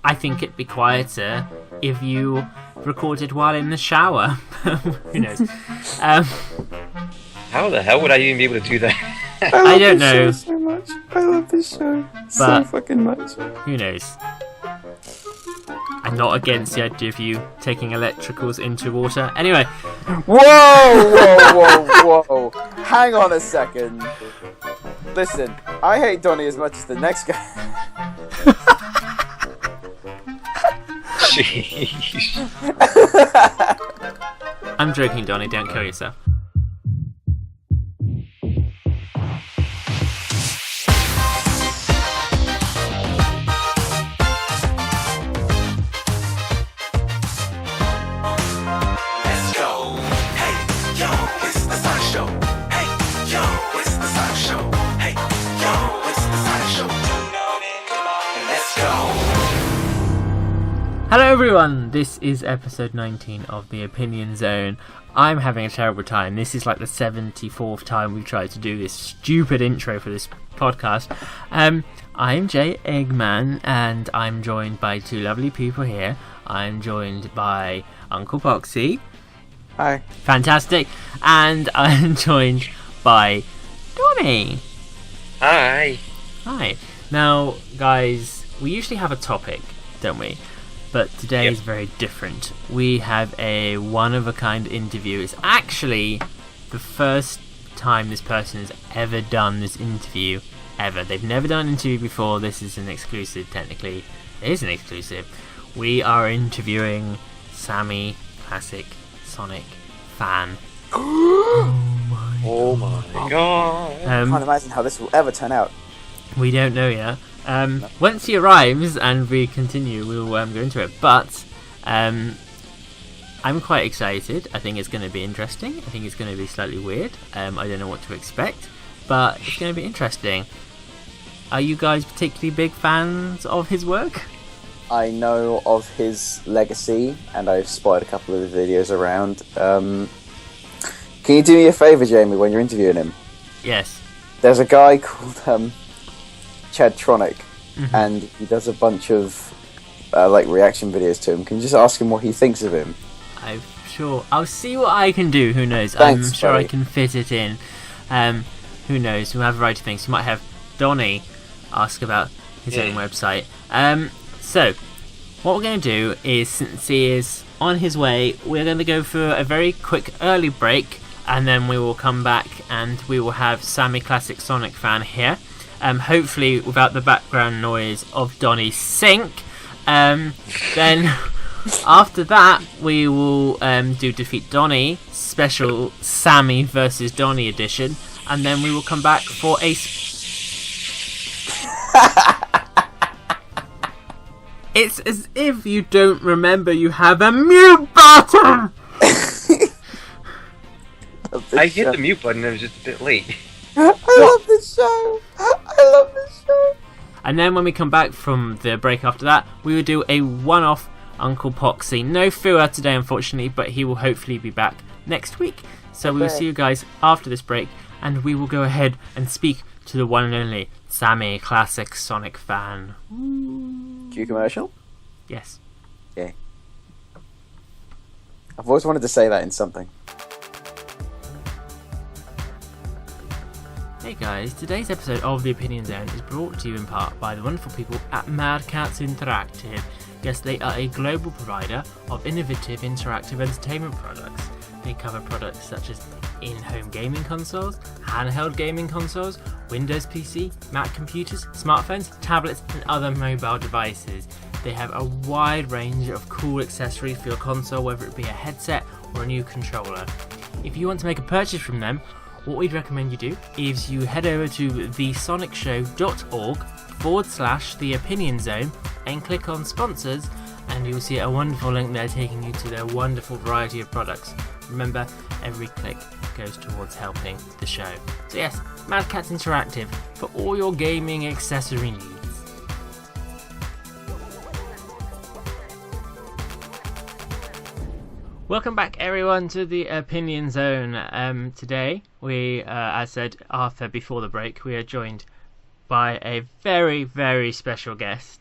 I think it'd be quieter if you recorded while in the shower. Who knows? How the hell would I even be able to do that? I don't know. So much. I love this show so fucking much. Who knows? I'm not against the idea of you taking electricals into water. Anyway. Whoa! Hang on a second. Listen, I hate Donnie as much as the next guy. Sheesh. I'm joking, Donnie. Don't kill yourself. Hello everyone, this is episode 19 of the Opinion Zone. I'm having a terrible time. This is like the 74th time we've tried to do this stupid intro for this podcast. I'm Jay Eggman and I'm joined by two lovely people here. I'm joined by Uncle Poxxy. Hi. Fantastic. And I'm joined by Donnie. Hi. Hi. Now, guys, we usually have a topic, don't we? But today is very different. We have a one-of-a-kind interview. It's actually the first time this person has ever done this interview, ever. They've never done an interview before. This is an exclusive, technically. It is an exclusive. We are interviewing Sammy ClassicSonicFan. Oh my god. I can't imagine how this will ever turn out. We don't know yet. Once he arrives and we continue, we'll go into it. But I'm quite excited. I think it's going to be interesting. I think it's going to be slightly weird. I don't know what to expect, but it's going to be interesting. Are you guys particularly big fans of his work? I know of his legacy, and I've spotted a couple of his videos around. Can you do me a favour, Jamie, when you're interviewing him? Yes. There's a guy called Chadtronic, and he does a bunch of reaction videos to him. Can you just ask him what he thinks of him? I'm sure. I'll see what I can do. Who knows? Thanks, I'm sure buddy. I can fit it in. Who knows? We'll have a variety of things. You might have Donnie ask about his own website. So, what we're going to do is, since he is on his way, we're going to go for a very quick early break, and then we will come back and we will have SammyClassicSonicFan here. Hopefully without the background noise of Donnie's sink. Then after that we will do Defeat Donnie, special Sammy versus Donnie edition, and then we will come back for a It's as if you don't remember you have a mute button! I hit the mute button, it was just a bit late. I love this show! I love this show! And then when we come back from the break after that, we will do a one-off Uncle Poxxy. No Fua today, unfortunately, but he will hopefully be back next week. So we will see you guys after this break, and we will go ahead and speak to the one and only Sammy ClassicSonicFan. Cue commercial? Yes. Okay. I've always wanted to say that in something. Hey guys, today's episode of The Opinion Zone is brought to you in part by the wonderful people at Mad Cats Interactive. Yes, they are a global provider of innovative interactive entertainment products. They cover products such as in-home gaming consoles, handheld gaming consoles, Windows PC, Mac computers, smartphones, tablets and other mobile devices. They have a wide range of cool accessories for your console, whether it be a headset or a new controller. If you want to make a purchase from them, what we'd recommend you do is you head over to thesonicshow.org/The Opinion Zone and click on sponsors, and you'll see a wonderful link there taking you to their wonderful variety of products. Remember, every click goes towards helping the show. So yes, Mad Cats Interactive for all your gaming accessory needs. Welcome back everyone to the Opinion Zone. Today we, as said before the break, we are joined by a very, very special guest.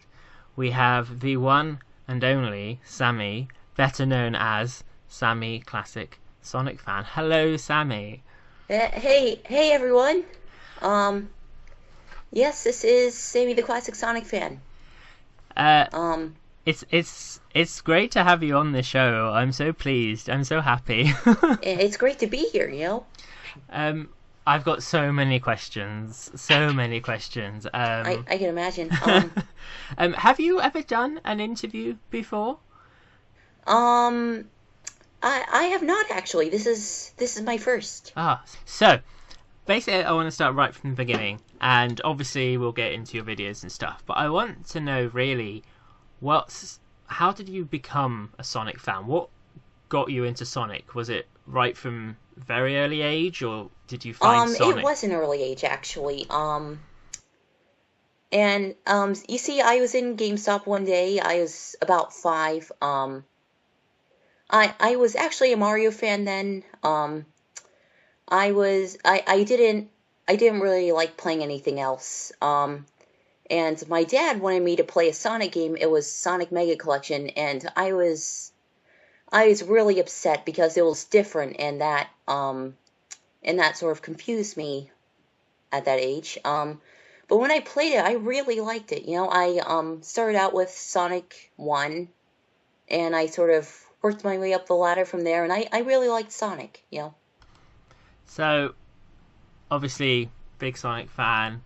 we have the one and only Sammy, better known as SammyClassicSonicFan. Hello, Sammy. Hey everyone. Yes, this is Sammy the Classic Sonic Fan. It's great to have you on the show. I'm so pleased. I'm so happy. It's great to be here, you know. I've got so many questions. I can imagine. Have you ever done an interview before? I have not actually. This is my first. So basically, I want to start right from the beginning, and obviously we'll get into your videos and stuff. But I want to know really, how did you become a Sonic fan? What got you into Sonic? Was it right from very early age, or did you find Sonic? It was an early age actually. You see, I was in GameStop one day. I was about 5. I was actually a Mario fan then. I didn't really like playing anything else. And my dad wanted me to play a Sonic game. It was Sonic Mega Collection, and I was really upset because it was different, and that sort of confused me at that age. But when I played it, I really liked it. You know, I started out with Sonic 1, and I sort of worked my way up the ladder from there, and I really liked Sonic, you know. So, obviously, big Sonic fan.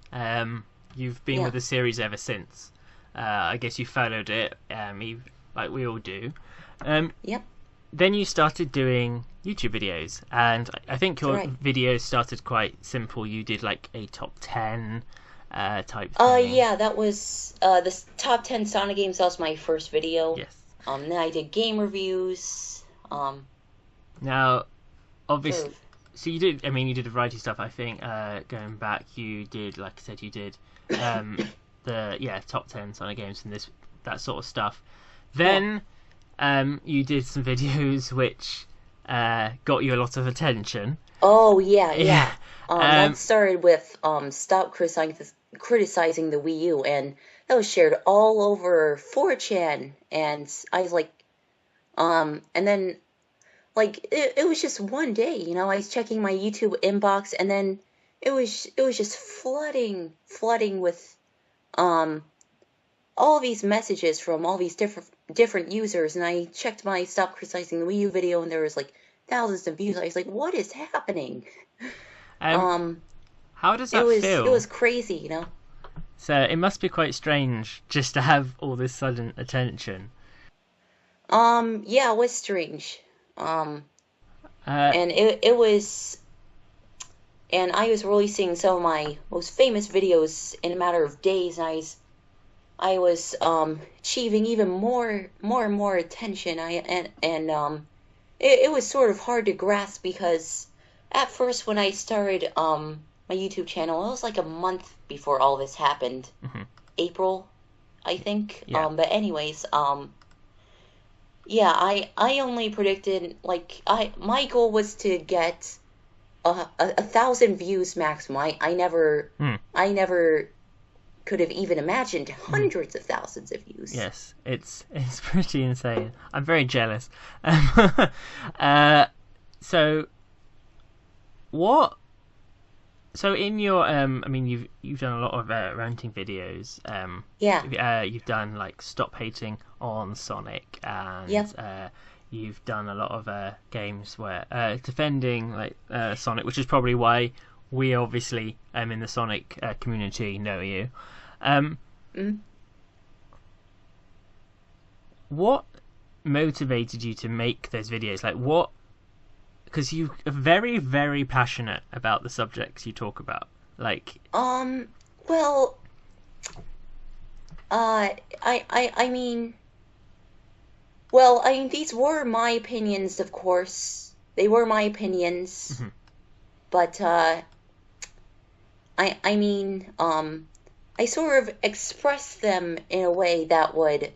You've been with the series ever since. I guess you followed it, like we all do. Yep. Then you started doing YouTube videos, and I think your videos started quite simple. You did like a top 10 type thing. Yeah, that was the top 10 Sonic games. That was my first video. Yes. Then I did game reviews. Now, obviously, so you did. I mean, you did a variety of stuff. I think going back, you did, like I said, you did the top 10 Sonic games and that sort of stuff. Then you did some videos which got you a lot of attention. Oh yeah. That started with stop criticizing the Wii U, and that was shared all over 4chan, and I was like, and then, like, it was just one day, you know, I was checking my YouTube inbox, and then it was just flooding with all these messages from all these different users, and I checked my Stop Criticizing the Wii U video, and there was like thousands of views. I was like, what is happening? How does that feel? It was crazy, you know. So it must be quite strange just to have all this sudden attention. Yeah, it was strange. And it was, and I was releasing some of my most famous videos in a matter of days, and I was achieving even more and more attention. It was sort of hard to grasp, because at first when I started my YouTube channel, it was like a month before all this happened. Mm-hmm. April, I think. Yeah. But anyways, yeah, I only predicted, like, my goal was to get 1,000 views maximum. I never could have even imagined hundreds of thousands of views. Yes, it's pretty insane. I'm very jealous. So in your I mean, you've done a lot of ranting videos. Yeah. You've done like Stop Hating on Sonic, and you've done a lot of games where defending like Sonic, which is probably why we obviously in the Sonic community know you. What motivated you to make those videos? Like, what? Because you are very, very passionate about the subjects you talk about. Like, well, I mean, these were my opinions, of course. They were my opinions. Mm-hmm. But, I mean, I sort of expressed them in a way that would,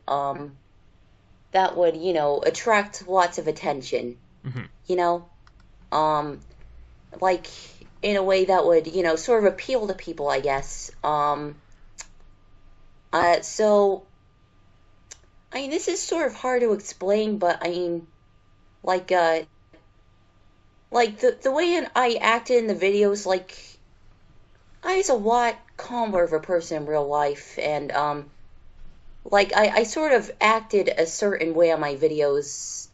you know, attract lots of attention. Mm-hmm. You know? Like, in a way that would, you know, sort of appeal to people, I guess. So, I mean, this is sort of hard to explain, but I mean, like, the way I acted in the videos, like, I was a lot calmer of a person in real life, and, like, I sort of acted a certain way on my videos,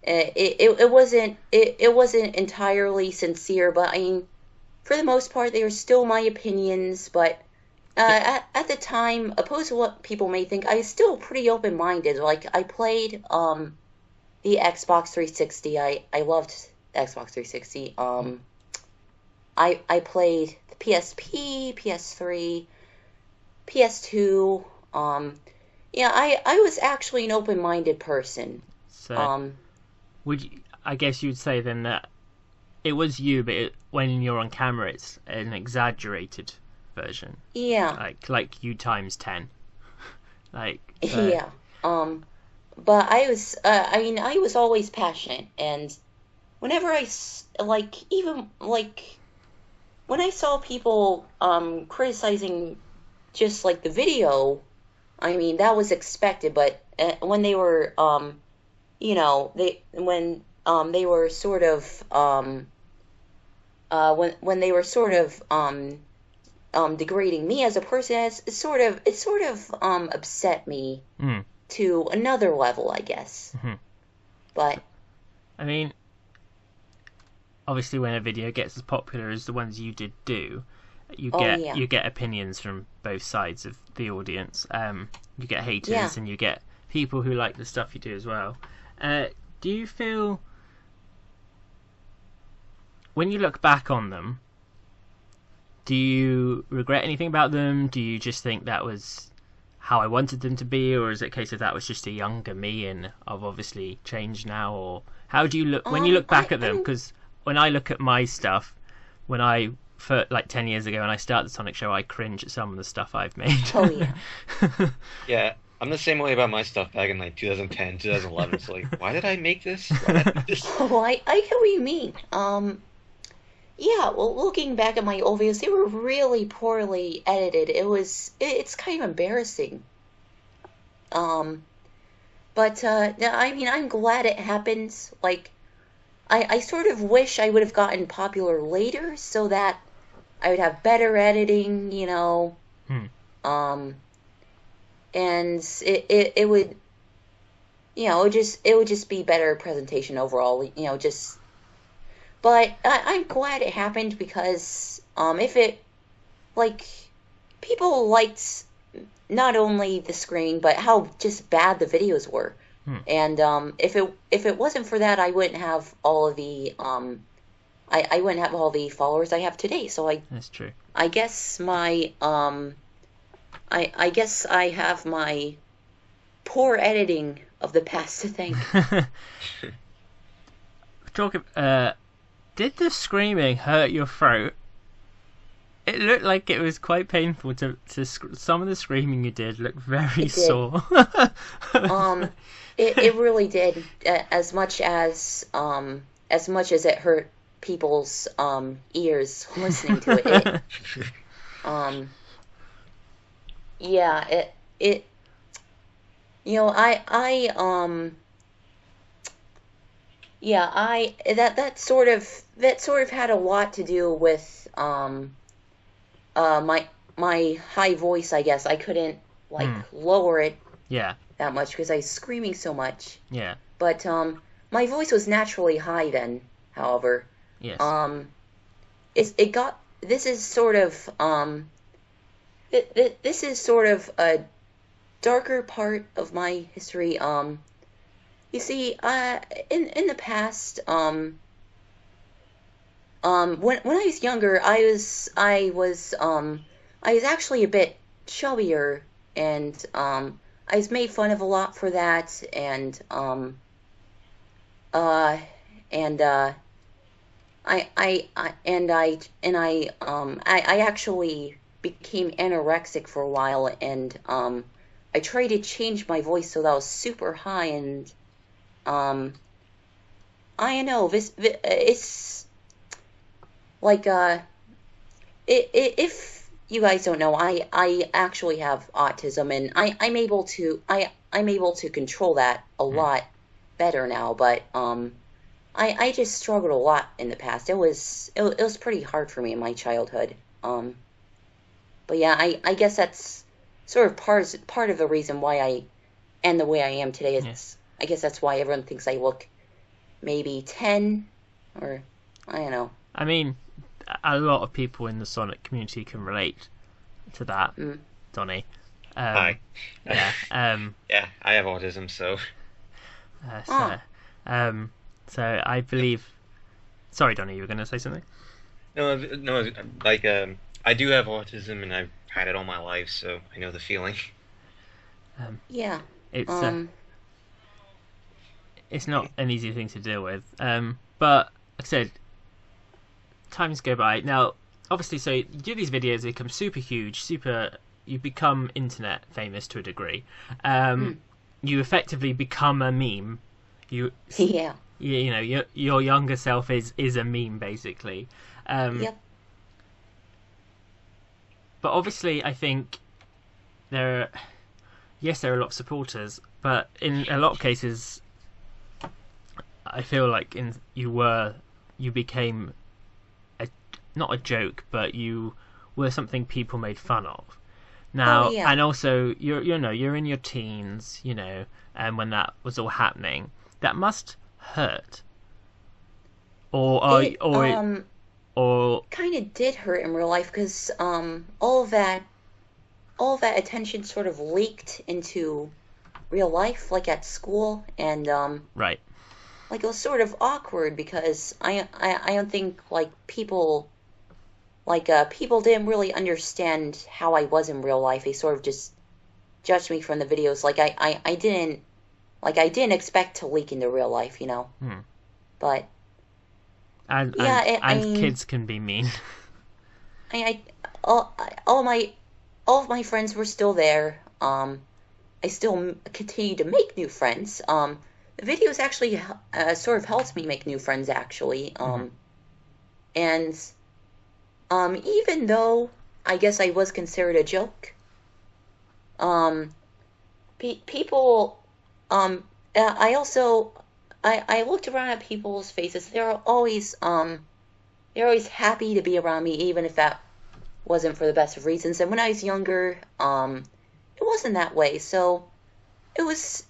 it wasn't entirely sincere, but I mean, for the most part, they were still my opinions, but at the time, opposed to what people may think, I was still pretty open-minded. Like, I played the Xbox 360. I loved the Xbox 360. I played the PSP, PS3, PS2. Yeah, I was actually an open-minded person. So, I guess you'd say then that it was you, but when you're on camera, it's an exaggerated version. Yeah. Like you times 10. Yeah. But I was, I mean, I was always passionate, and whenever even when I saw people criticizing just like the video, I mean, that was expected. But when they were when they were sort of when they were sort of degrading me as a person, it sort of upset me to another level, I guess. Mm-hmm. But I mean, obviously, when a video gets as popular as the ones you did do, you get opinions from both sides of the audience. You get haters and you get people who like the stuff you do as well. Do you feel, when you look back on them, do you regret anything about them? Do you just think that was how I wanted them to be, or is it a case of that was just a younger me and I've obviously changed now? Or how do you look when you look back at them? Because when I look at my stuff, for like 10 years ago when I started the Sonic Show, I cringe at some of the stuff I've made. Oh yeah. Yeah, I'm the same way about my stuff back in like 2010, 2011. It's like, why did I make this? Why did I do this? Oh, I get what you mean. Yeah, well, looking back at my old videos, they were really poorly edited. It's kind of embarrassing. But I mean, I'm glad it happened. Like, I sort of wish I would have gotten popular later so that I would have better editing, you know. And it would, you know, it would just be better presentation overall, you know, just. But I'm glad it happened because if it, like, people liked not only the screen but how just bad the videos were, and if it wasn't for that, I wouldn't have all of the I wouldn't have all the followers I have today. So that's true. I guess my I guess I have my poor editing of the past to thank. Did the screaming hurt your throat? It looked like it was quite painful some of the screaming you did looked very sore. It really did, as much as it hurt people's ears listening to it. Yeah, it you know, yeah, that sort of had a lot to do with my high voice, I guess. I couldn't lower it that much because I was screaming so much. Yeah. But my voice was naturally high then, however. Yes. This is sort of this is sort of a darker part of my history. You see, in the past, when I was younger, I was actually a bit chubbier, and I was made fun of a lot for that, and I actually became anorexic for a while, and I tried to change my voice so that I was super high, and I don't know, it's like if you guys don't know, I actually have autism, and I'm able to control that a lot better now. But I just struggled a lot in the past. It was pretty hard for me in my childhood. But yeah, I guess that's sort of part of the reason why I am the way I am today. Is I guess that's why everyone thinks I look maybe 10, or I don't know. I mean, a lot of people in the Sonic community can relate to that, Donnie. Hi. Yeah. Yeah, I have autism, so. So I believe. Sorry, Donnie, you were going to say something? No, like, I do have autism, and I've had it all my life, so I know the feeling. Yeah. It's not an easy thing to deal with. But like I said, times go by. Now, obviously, so you do these videos, they become super huge, you become internet famous to a degree. You effectively become a meme. You know, your younger self is a meme, basically. Yep. But obviously, I think there are a lot of supporters, but in a lot of cases, I feel like you became not a joke, but you were something people made fun of. Now, and also you're in your teens, and when that was all happening, that must hurt. Or kind of did hurt in real life, because all that attention sort of leaked into real life, like at school, and right. Like, it was sort of awkward, because I don't think like people didn't really understand how I was in real life. They sort of just judged me from the videos. Like I didn't expect to leak into real life, But and kids can be mean. All of my friends were still there. I still continue to make new friends. The videos actually sort of helped me make new friends, actually. And even though I guess I was considered a joke, people, I also, I looked around at people's faces. They're always happy to be around me, even if that wasn't for the best of reasons. And when I was younger, it wasn't that way. So it was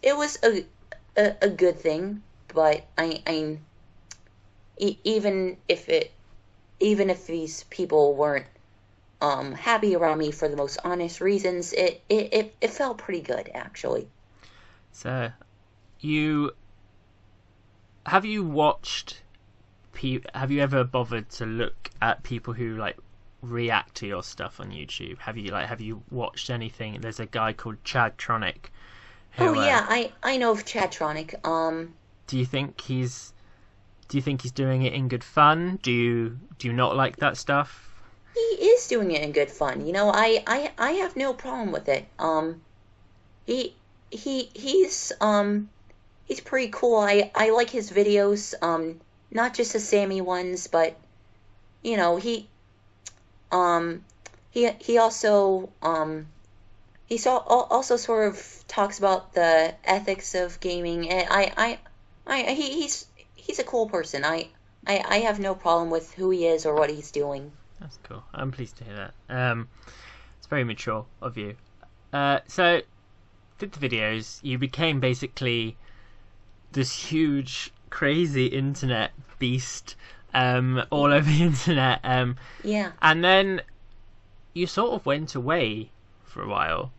a good thing. But even if these people weren't happy around me for the most honest reasons, it felt pretty good, actually. So, have you ever bothered to look at people who like react to your stuff on YouTube? Have you watched anything? There's a guy called Chadtronic. I know of Chadtronic. Do you think he's doing it in good fun? Do you not like that stuff? He is doing it in good fun. I have no problem with it. He's pretty cool. I like his videos. Not just the Sammy ones, but he also sort of talks about the ethics of gaming, and he's a cool person. I have no problem with who he is or what he's doing. That's cool. I'm pleased to hear that. It's very mature of you. So, did the videos, you became basically this huge, crazy internet beast, all over the internet. Yeah. And then you sort of went away for a while.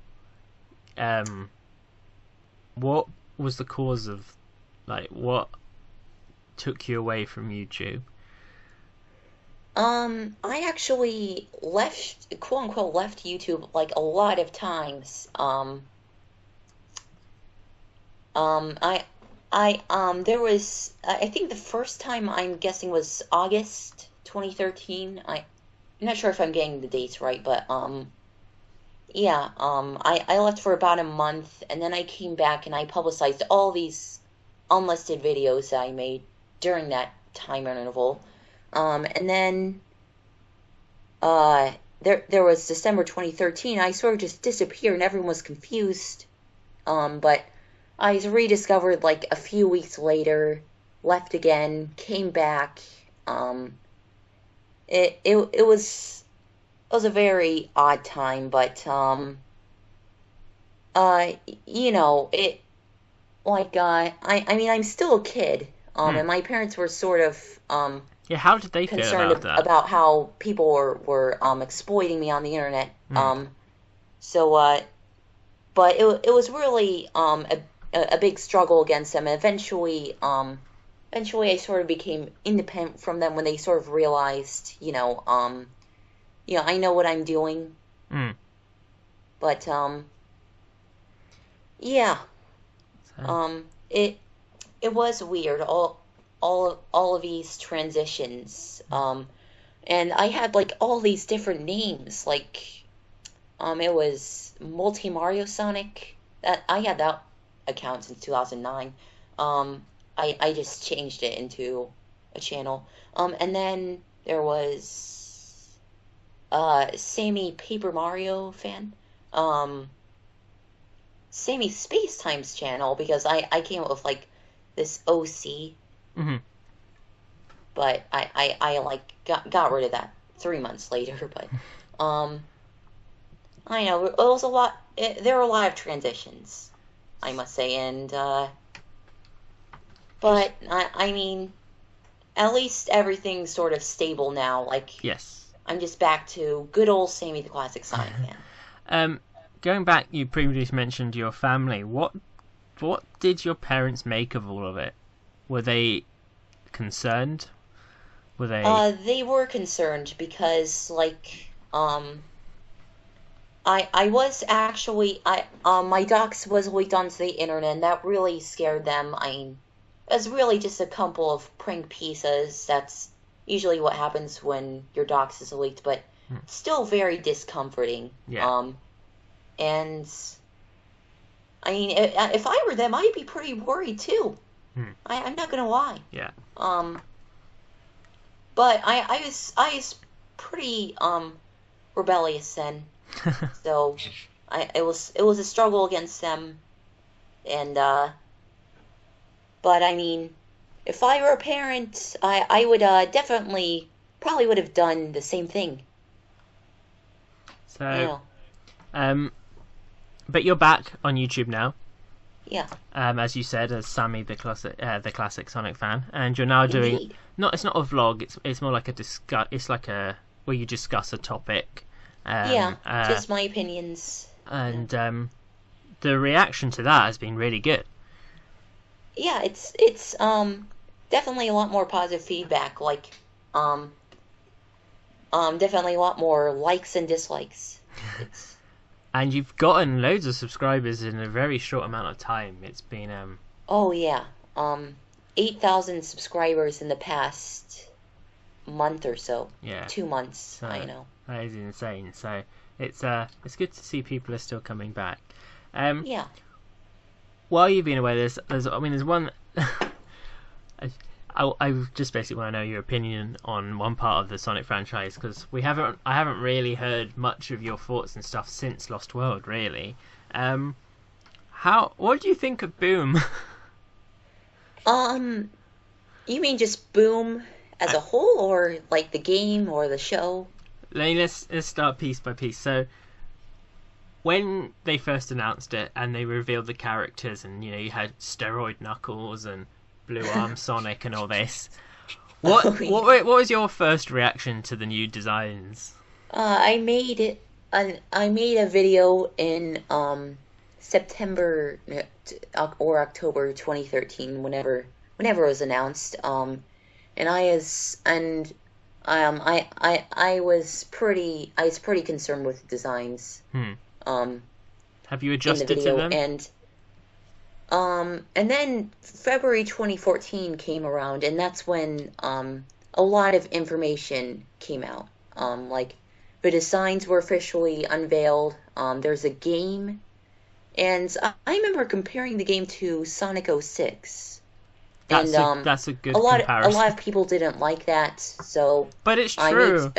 What was the cause of, what took you away from YouTube? I actually quote unquote left YouTube a lot of times. There was, I think the first time, I'm guessing, was August 2013. I'm not sure if I'm getting the dates right, but yeah, I left for about a month, and then I came back and I publicized all these unlisted videos that I made during that time interval. And then there was December 2013. I sort of just disappeared and everyone was confused. But I was rediscovered like a few weeks later, left again, came back. It was a very odd time, but you know, it like I mean I'm still a kid, and my parents were sort of Yeah, how did they feel concerned about that? about how people were exploiting me on the internet. But it was really a big struggle against them. And eventually I sort of became independent from them when they sort of realized, you know, I know what I'm doing. But yeah, So, it was weird. All of these transitions. And I had like all these different names. Like it was Multi Mario Sonic. That I had that account since 2009. I just changed it into a channel. And then there was Sammy Paper Mario Fan. Sammy Space Times channel because I came up with like this OC. But I like got rid of that 3 months later. But I know it was a lot. There were a lot of transitions, I must say, and but I mean, at least everything's sort of stable now. Like yes. I'm just back to good old Sammy the Classic Sonic Fan. Going back, you previously mentioned your family. What did your parents make of all of it? Were they concerned? Were they? They were concerned because, like, I was actually my docs was leaked onto the internet, and that really scared them. I mean, it was really just a couple of prank pieces. That's usually what happens when your docs is leaked, but still very discomforting. Yeah. And I mean, if I were them, I'd be pretty worried too. I'm not gonna lie. Yeah. But I was pretty rebellious then, so it was a struggle against them, and but I mean, if I were a parent, I would definitely probably would have done the same thing. So, but you're back on YouTube now. Yeah. As you said, as Sammy the classic Sonic fan, and you're now doing Indeed. it's not a vlog. It's more like a discuss. It's like a where you discuss a topic. Just my opinions. And the reaction to that has been really good. Yeah, it's definitely a lot more positive feedback. Like definitely a lot more likes and dislikes. And you've gotten loads of subscribers in a very short amount of time. It's been Oh yeah, 8,000 subscribers in the past month or so. Yeah. 2 months. So, I know. That is insane. So it's good to see people are still coming back. Yeah. While you've been away, there's one. I just basically want to know your opinion on one part of the Sonic franchise because I haven't really heard much of your thoughts and stuff since Lost World, really. What do you think of Boom? You mean just Boom as a whole, or like the game or the show? Let's start piece by piece. So, when they first announced it and they revealed the characters, and you had Steroid Knuckles and Blue Arm Sonic and all this, what was your first reaction to the new designs? I made a video in September or October 2013, whenever it was announced. And I was pretty concerned with the designs. Have you adjusted in the video, to them? And then February 2014 came around, and that's when a lot of information came out. Like the designs were officially unveiled. There's a game, and I remember comparing the game to Sonic 06. That's a good comparison. A lot of people didn't like that, so but it's true.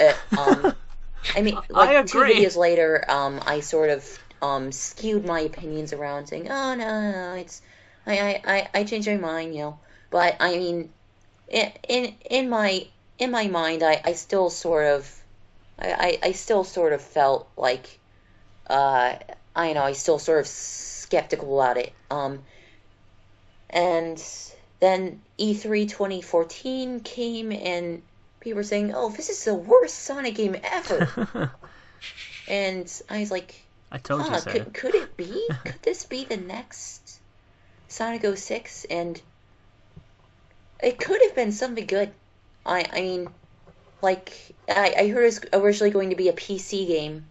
I mean, I like two agree. videos later, I sort of skewed my opinions around, saying, "Oh no, it's I changed my mind," you know. But I mean, in my mind, I still sort of I still sort of felt like I know I still sort of skeptical about it. And then E3 2014 came and people were saying, "Oh, this is the worst Sonic game ever." And I was like, I told you "Huh? so. Could it be? Could this be the next Sonic 06?" And it could have been something good. I mean, like I heard it was originally going to be a PC game,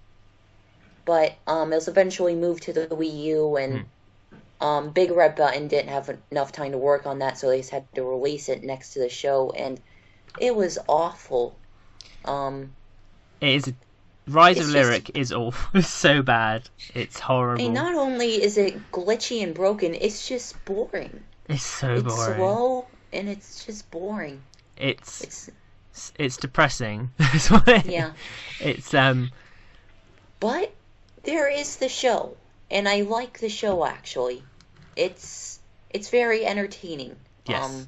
but it was eventually moved to the Wii U, and Big Red Button didn't have enough time to work on that, so they just had to release it next to the show, and it was awful. It is. Rise It's of just- Lyric is awful. It's so bad. It's horrible. I mean, not only is it glitchy and broken, it's just boring. It's so It's boring. slow, and it's just boring. It's It's depressing. That's what it- yeah. It's But there is the show, and I like the show actually. It's very entertaining. Yes.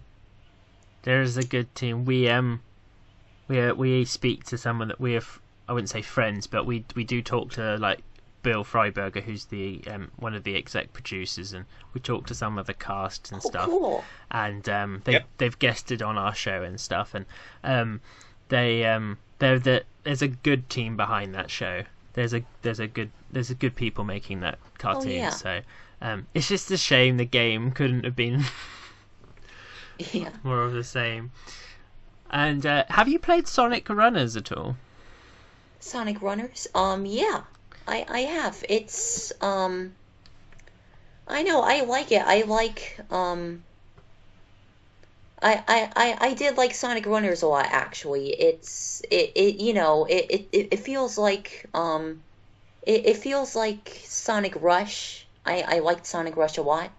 There's a good team. We speak to someone that we have. I wouldn't say friends, but we do talk to like Bill Freiberger, who's the one of the exec producers, and we talk to some of the cast and Oh, stuff. cool. And Yep. they've guested on our show and stuff, and there's a good team behind that show. There's a good people making that cartoon. yeah. So it's just a shame the game couldn't have been Yeah. more of the same. And have you played Sonic Runners at all? Sonic Runners? Yeah. I have. It's I know, I like it. I like I did like Sonic Runners a lot actually. It you know, it feels like it feels like Sonic Rush. I liked Sonic Rush a lot.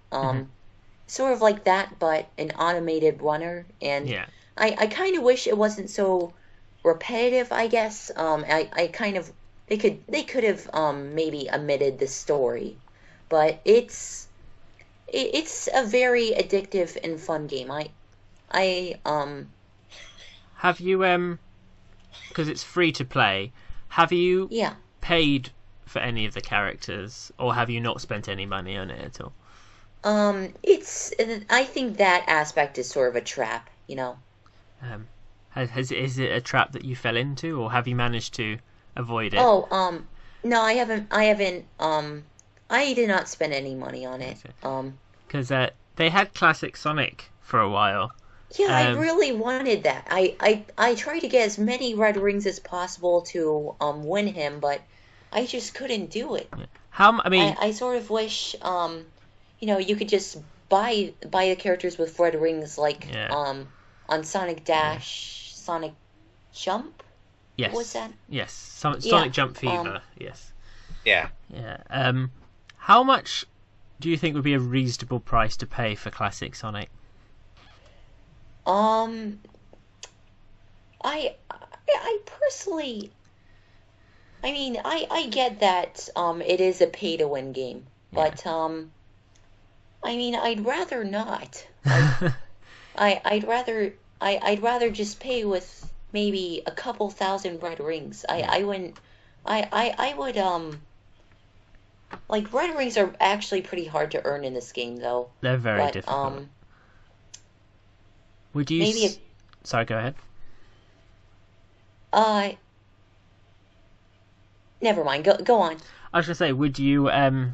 Sort of like that, but an automated runner, and Yeah. I kind of wish it wasn't so repetitive, I guess. I kind of they could have maybe omitted the story, but it's a very addictive and fun game. Have you because it's free to play, have you Yeah. paid for any of the characters, or have you not spent any money on it at all? I think that aspect is sort of a trap, you know. Is it a trap that you fell into, or have you managed to avoid it? Oh, no, I haven't, I did not spend any money on it. Okay. Because they had Classic Sonic for a while. Yeah, I really wanted that. I tried to get as many red rings as possible to win him, but I just couldn't do it. I mean, I sort of wish you know, you could just buy the characters with red rings like on Sonic Dash, Sonic Jump. yes. What was that? Yes, Sonic Jump Fever. Yes. Yeah. Yeah. How much do you think would be a reasonable price to pay for Classic Sonic? I personally, I mean, I get that it is a pay to win game, but I mean, I'd rather not. I'd rather just pay with maybe a couple thousand red rings. I wouldn't. I would like red rings are actually pretty hard to earn in this game though. They're very But difficult. Would you? maybe Sorry, go ahead. never mind. Go on. I was gonna say, would you? I'm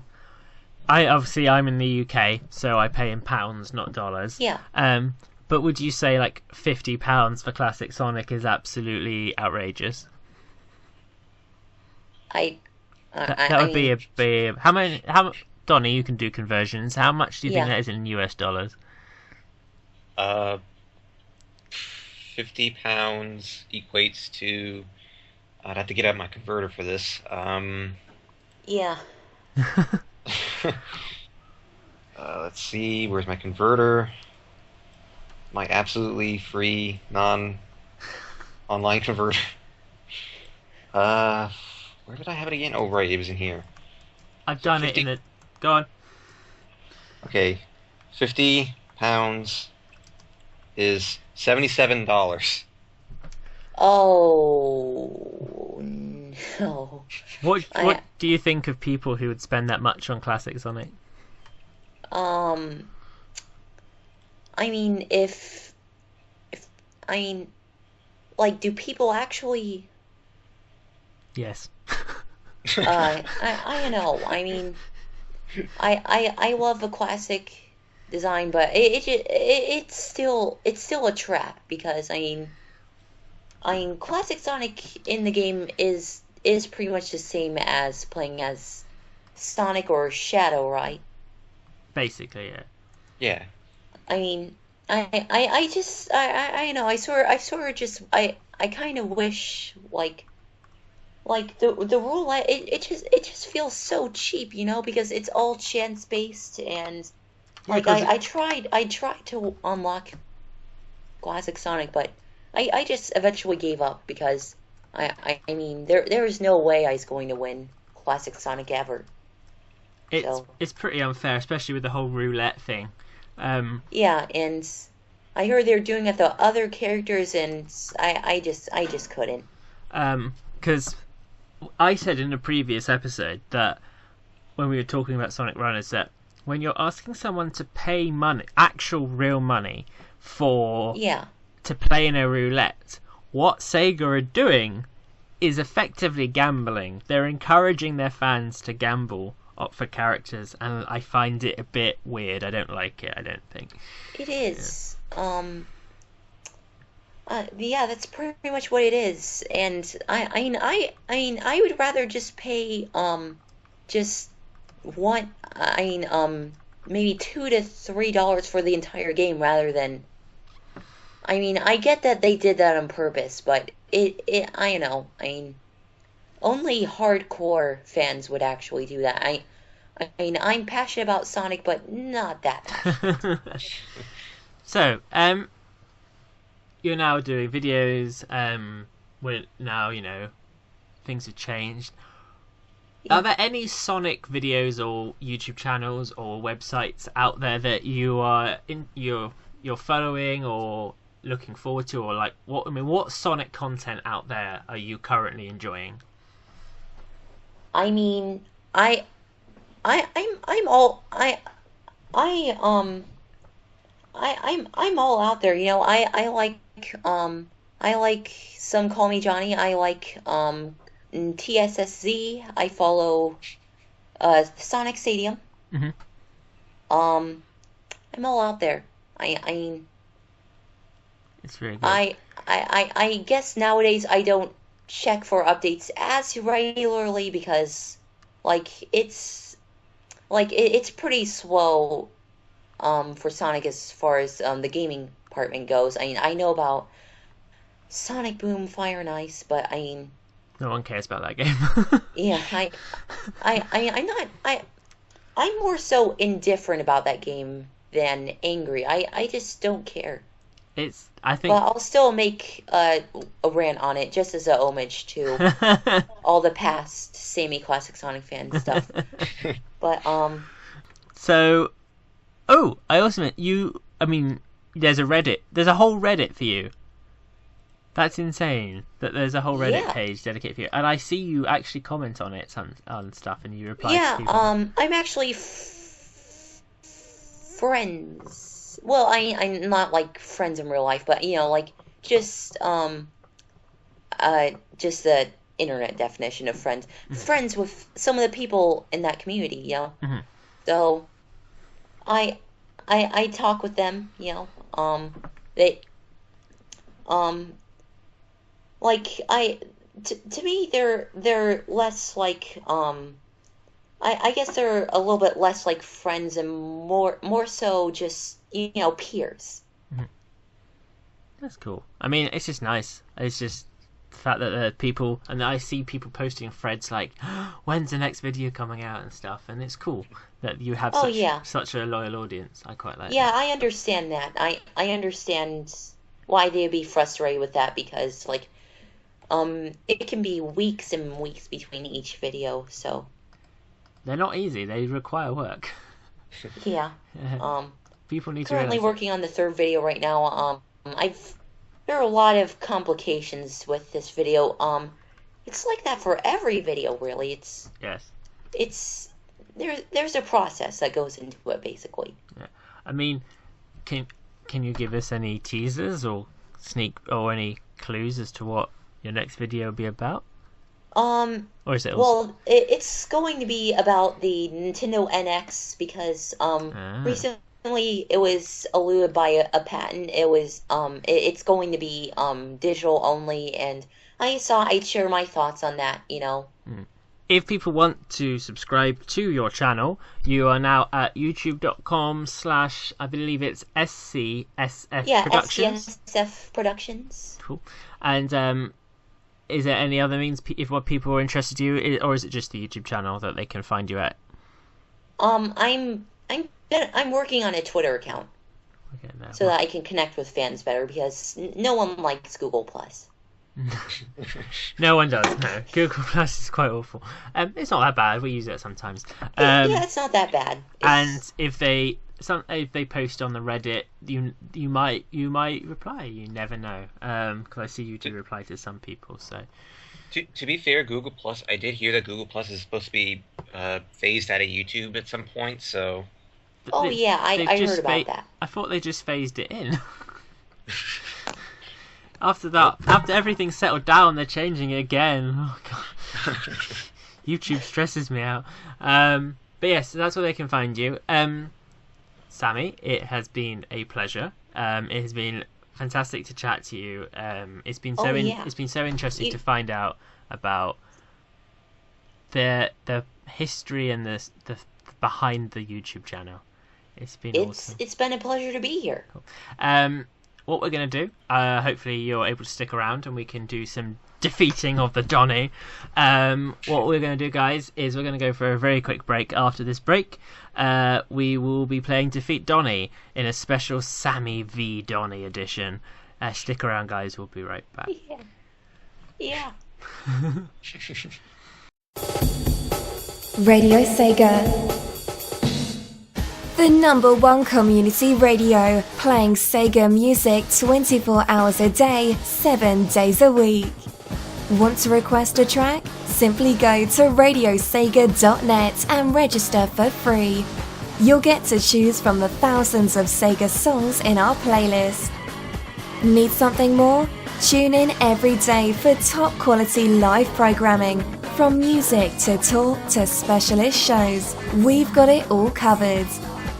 in the UK, so I pay in pounds, not dollars. Yeah. But would you say like £50 for Classic Sonic is absolutely outrageous? That would be a big. How Donnie, you can do conversions. How much do you think that is in US dollars? £50 equates to. I'd have to get out my converter for this. Yeah. Let's see. Where's my converter? My absolutely free non-online converter. Where did I have it again? Oh, right, it was in here. I've done 50... it in a... Go on. Okay, £50 is $77. Oh no. What do you think of people who would spend that much on Classic Sonic? Um, I mean, if I mean, like, do people actually? Yes. I don't know. I mean, I love the classic design, but it's still a trap because I mean, classic Sonic in the game is pretty much the same as playing as Sonic or Shadow, right? Basically, yeah. Yeah. I mean, I just I know I sort of just I kind of wish like the roulette it just feels so cheap, you know, because it's all chance based and like I tried to unlock classic Sonic, but I just eventually gave up because I mean there is no way I was going to win classic Sonic ever. It's pretty unfair, especially with the whole roulette thing. Yeah, and I heard they're doing it to other characters, and I just couldn't. Because I said in a previous episode that when we were talking about Sonic Runners that when you're asking someone to pay money, actual real money, to play in a roulette, what Sega are doing is effectively gambling. They're encouraging their fans to gamble for characters, and I find it a bit weird. I don't like it. I don't think it is. Yeah, that's pretty much what it is. And I mean, I would rather just pay just one. Maybe $2 to $3 for the entire game rather than. I mean, I get that they did that on purpose, but I know. I mean, only hardcore fans would actually do that. I mean, I'm passionate about Sonic, but not that much. So, you're now doing videos. Now, you know, things have changed. Yeah. Are there any Sonic videos or YouTube channels or websites out there that you're following or looking forward to, or like what Sonic content out there are you currently enjoying? I mean, I'm all out there, you know. I like Some Call Me Johnny. I like TSSZ. I follow Sonic Stadium. Mm-hmm. I'm all out there. I mean, it's very good. I guess nowadays I don't check for updates as regularly because it's pretty slow for Sonic as far as the gaming department goes. I mean, I know about Sonic Boom Fire and Ice, but I mean, no one cares about that game. Yeah, I'm more so indifferent about that game than angry. I just don't care. I think, but I'll still make a rant on it just as a homage to all the past SammyClassicSonicFan stuff. But So, I also meant you. I mean, there's a Reddit. There's a whole Reddit for you. That's insane. That there's a whole Reddit page dedicated for you, and I see you actually comment on it on stuff, and you reply. Yeah, to people. I'm actually friends. Well, I'm not like friends in real life, but you know, like just the internet definition of friends. Mm-hmm. Friends with some of the people in that community, you know. Mm-hmm. So, I talk with them, you know. They, like to me they're less like I guess they're a little bit less like friends and more so just, you know, peers. Mm-hmm. That's cool. I mean, it's just nice. It's just the fact that there are people, and I see people posting threads like, when's the next video coming out and stuff, and it's cool that you have such a loyal audience. I quite like that. Yeah, I understand that. I understand why they'd be frustrated with that because, like, it can be weeks and weeks between each video. So they're not easy. They require work. yeah. People need Currently to working on the third video right now. There are a lot of complications with this video. It's like that for every video, really. It's there's a process that goes into it, basically. Yeah. I mean, can you give us any teasers or any clues as to what your next video will be about? Or is it also... Well, it's going to be about the Nintendo NX because recently it was eluded by a patent. It's going to be digital only, and I thought I'd share my thoughts on that. If people want to subscribe to your channel, you are now at youtube.com/ I believe it's SCSF Productions. SCSF Productions. Cool. And is there any other means if what people are interested in you, or is it just the YouTube channel that they can find you at? I'm working on a Twitter account so that I can connect with fans better because no one likes Google Plus. No one does. No, Google Plus is quite awful. It's not that bad. We use it sometimes. Yeah, it's not that bad. And if they post on the Reddit, you might reply. You never know. Because I see you do reply to some people. So to be fair, Google Plus, I did hear that Google Plus is supposed to be phased out of YouTube at some point. So. Oh yeah, I heard about that. I thought they just phased it in. After everything settled down, they're changing it again. Oh god, YouTube stresses me out. But yes, that's where they can find you. Sammy, it has been a pleasure. It has been fantastic to chat to you. It's been so interesting to find out about the history and the behind the YouTube channel. It's been awesome. It's been a pleasure to be here. Cool. What we're going to do, hopefully you're able to stick around and we can do some defeating of the Donnie. What we're going to do, guys, is we're going to go for a very quick break. After this break, we will be playing Defeat Donnie in a special Sammy v Donnie edition. Stick around, guys. We'll be right back. Yeah. Radio Sega. The #1 community radio, playing Sega music 24 hours a day, 7 days a week. Want to request a track? Simply go to radiosega.net and register for free. You'll get to choose from the thousands of Sega songs in our playlist. Need something more? Tune in every day for top quality live programming, from music to talk to specialist shows. We've got it all covered.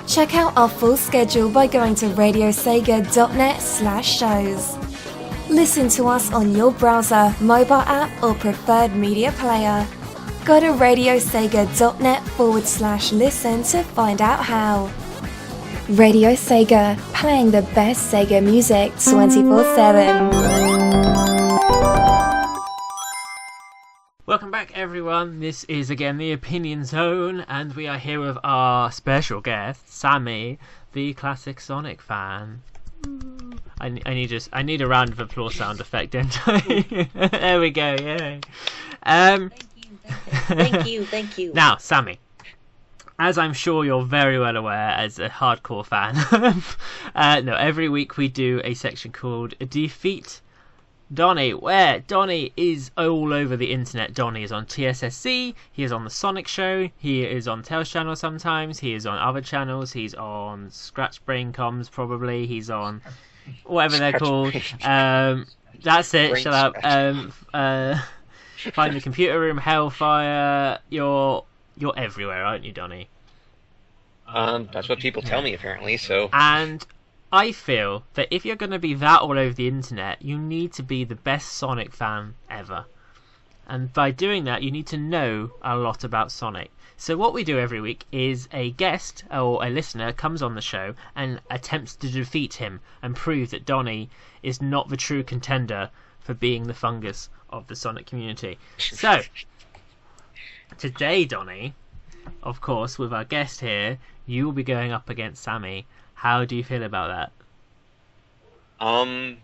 Check out our full schedule by going to radiosega.net/shows. Listen to us on your browser, mobile app or preferred media player. Go to radiosega.net/listen to find out how. Radio Sega, playing the best Sega music 24/7. Welcome back, everyone. This is again the Opinion Zone, and we are here with our special guest, Sammy, the classic Sonic fan. I need a round of applause sound effect, don't I? There we go. Yay. Thank you. Now, Sammy, as I'm sure you're very well aware as a hardcore fan, every week we do a section called Defeat Donnie, where Donnie is all over the internet. Donnie is on TSSC, he is on the Sonic Show, he is on Tails channel sometimes, he is on other channels, he's on Scratch Brain Comms probably, he's on whatever they're called. That's it, Brain shut up. Find the Computer Room, Hellfire, you're everywhere, aren't you, Donnie? That's what people tell me apparently, so. And I feel that if you're going to be that all over the internet, you need to be the best Sonic fan ever. And by doing that, you need to know a lot about Sonic. So what we do every week is a guest or a listener comes on the show and attempts to defeat him and prove that Donnie is not the true contender for being the fungus of the Sonic community. So, today, Donnie, of course, with our guest here, you will be going up against Sammy. How do you feel about that?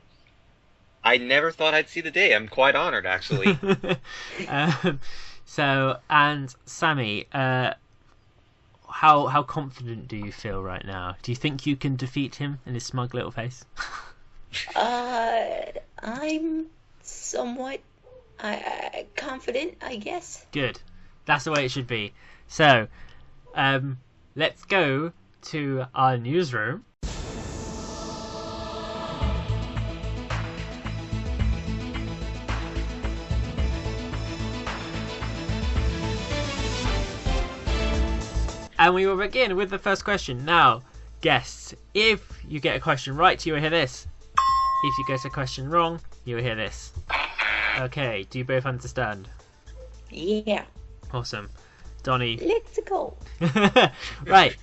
I never thought I'd see the day. I'm quite honored, actually. And Sammy, how confident do you feel right now? Do you think you can defeat him in his smug little face? I'm somewhat confident, I guess. Good. That's the way it should be. So, let's go to our newsroom. And we will begin with the first question. Now, guests, if you get a question right, you will hear this. If you get a question wrong, you will hear this. Okay, do you both understand? Yeah. Awesome. Donnie. Let's go. Right.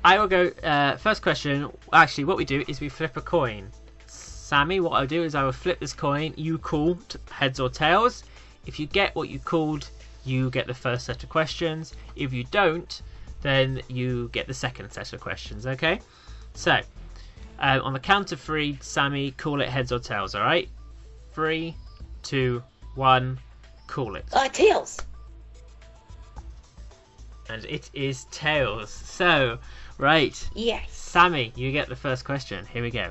I will go first question. Actually, what we do is we flip a coin. Sammy, what I'll do is I will flip this coin. You call heads or tails. If you get what you called, you get the first set of questions. If you don't, then you get the second set of questions, okay? So, on the count of 3, Sammy, call it heads or tails, alright? 3, 2, 1, call it. Tails. And it is tails. So, right. Yes. Sammy, you get the first question. Here we go.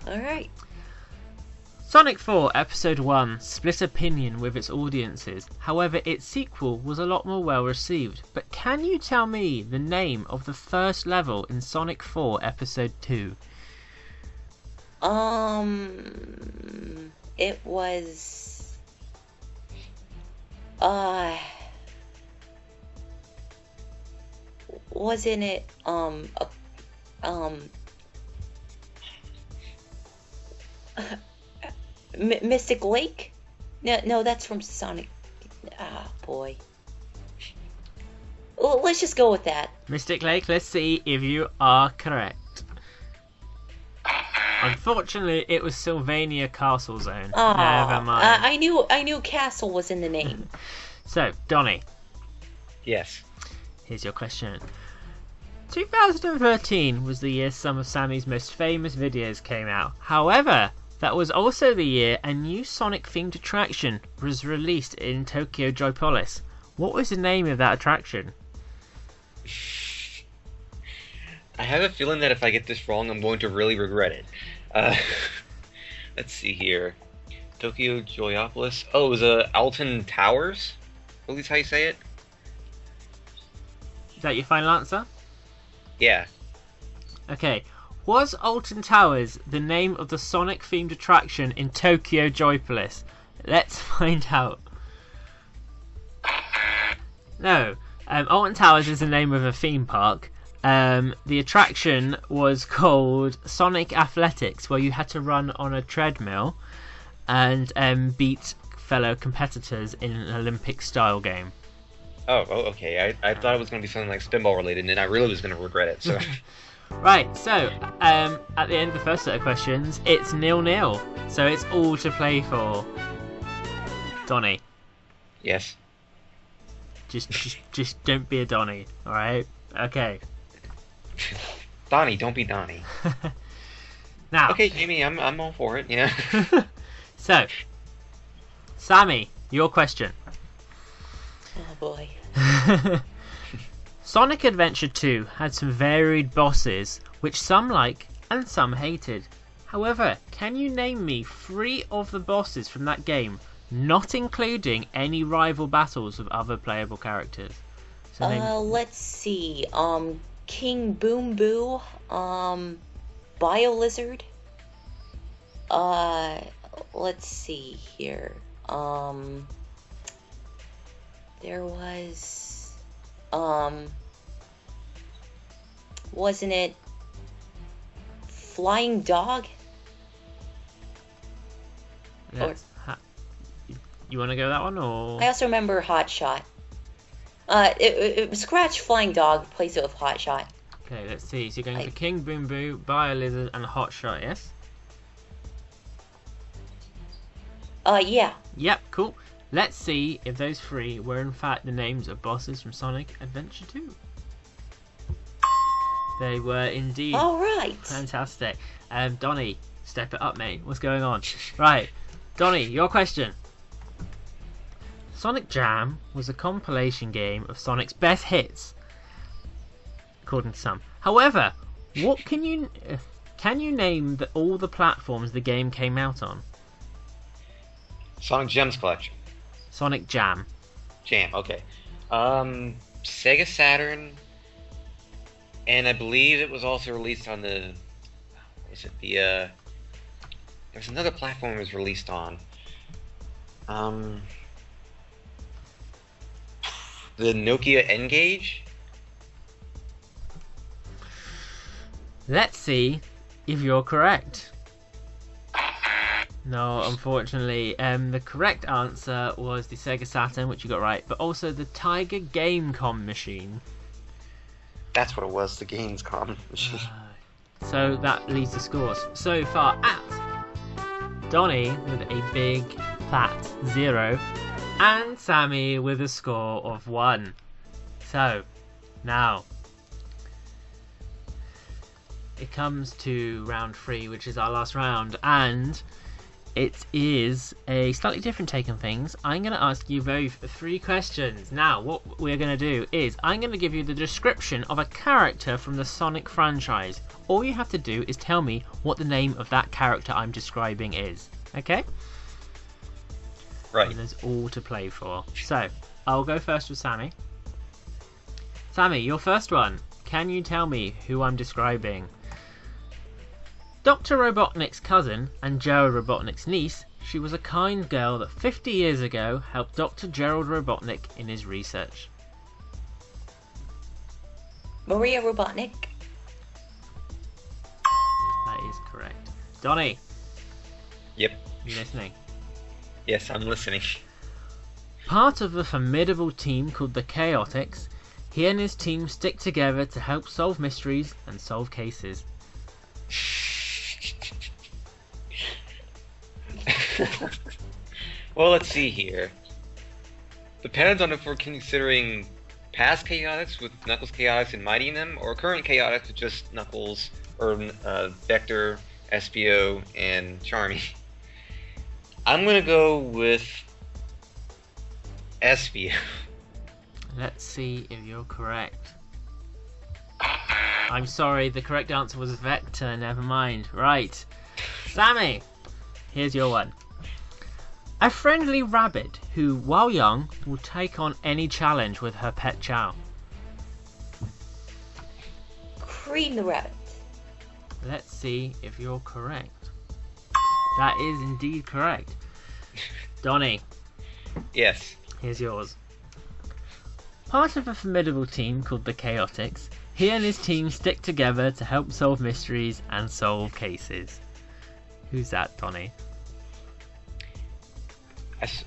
Alright. Sonic 4 Episode 1 split opinion with its audiences. However, its sequel was a lot more well received. But can you tell me the name of the first level in Sonic 4 Episode 2? It was... Wasn't it, Mystic Lake? No, that's from Sonic. Ah, boy. Well, let's just go with that. Mystic Lake, let's see if you are correct. Unfortunately, it was Sylvania Castle Zone. Oh, never mind. I knew Castle was in the name. So, Donnie. Yes. Here's your question. 2013 was the year some of Sammy's most famous videos came out. However, that was also the year a new Sonic-themed attraction was released in Tokyo Joypolis. What was the name of that attraction? I have a feeling that if I get this wrong, I'm going to really regret it. Let's see here. Tokyo Joyopolis. Oh, it was Alton Towers? At least how you say it? Is that your final answer? Yeah. Okay. Was Alton Towers the name of the Sonic-themed attraction in Tokyo Joypolis? Let's find out. No. Alton Towers is the name of a theme park. The attraction was called Sonic Athletics, where you had to run on a treadmill and beat fellow competitors in an Olympic-style game. Oh, okay. I thought it was going to be something like Spinball related, and I really was going to regret it. So. Right, so at the end of the first set of questions, it's 0-0. So it's all to play for. Donnie. Yes. Just don't be a Donnie, alright? Okay. Donnie, don't be Donnie. Now. Okay, Jamie, I'm all for it, yeah. So, Sammy, your question. Oh boy. Sonic Adventure 2 had some varied bosses, which some like and some hated. However, can you name me 3 of the bosses from that game, not including any rival battles with other playable characters? So let's see. King Boom Boo, Bio-Lizard. Let's see here. There was, wasn't it Flying Dog? You want to go that one, or? I also remember Hot Shot. It was Scratch, Flying Dog, replace it with Hot Shot. Okay, let's see. So you're going for King Boom Boo, Bio-Lizard, and Hot Shot, yes? Yeah. Yep, cool. Let's see if those 3 were in fact the names of bosses from Sonic Adventure 2. They were indeed. All right. Fantastic. Donnie, Step it up, mate. What's going on? Right, Donnie, your question. Sonic Jam was a compilation game of Sonic's best hits, according to some. However, what can you name all the platforms the game came out on? Sonic Gems Collection. Sonic Jam. Jam, okay. Sega Saturn, and I believe it was also released on the... Was it the... There's another platform it was released on. The Nokia N-Gage? Let's see if you're correct. No, unfortunately, the correct answer was the Sega Saturn, which you got right, but also the Tiger Gamecom machine. That's what it was, the Gamescom machine. So that leads the scores so far at Donnie with a big fat 0 and Sammy with a score of 1. So now it comes to round 3, which is our last round, and it is a slightly different take on things. I'm going to ask you both 3 questions. Now, what we're going to do is I'm going to give you the description of a character from the Sonic franchise. All you have to do is tell me what the name of that character I'm describing is. Okay? Right. And there's all to play for. So, I'll go first with Sammy. Sammy, your first one. Can you tell me who I'm describing? Dr. Robotnik's cousin and Gerald Robotnik's niece, she was a kind girl that 50 years ago helped Dr. Gerald Robotnik in his research. Maria Robotnik. That is correct. Donnie. Yep. You listening? Yes, I'm listening. Part of a formidable team called the Chaotix, he and his team stick together to help solve mysteries and solve cases. Well, let's see here. Depends on if we're considering past Chaotix with Knuckles Chaotix and Mighty in them, or current Chaotix with just Knuckles, or Vector, Espio, and Charmy. I'm gonna go with Espio. Let's see if you're correct. I'm sorry, the correct answer was Vector, never mind. Right. Sammy, here's your one. A friendly rabbit who, while young, will take on any challenge with her pet chow. Cream the rabbit. Let's see if you're correct. That is indeed correct. Donnie, Yes. here's yours. Part of a formidable team called the Chaotix, he and his team stick together to help solve mysteries and solve cases. Who's that, Donnie?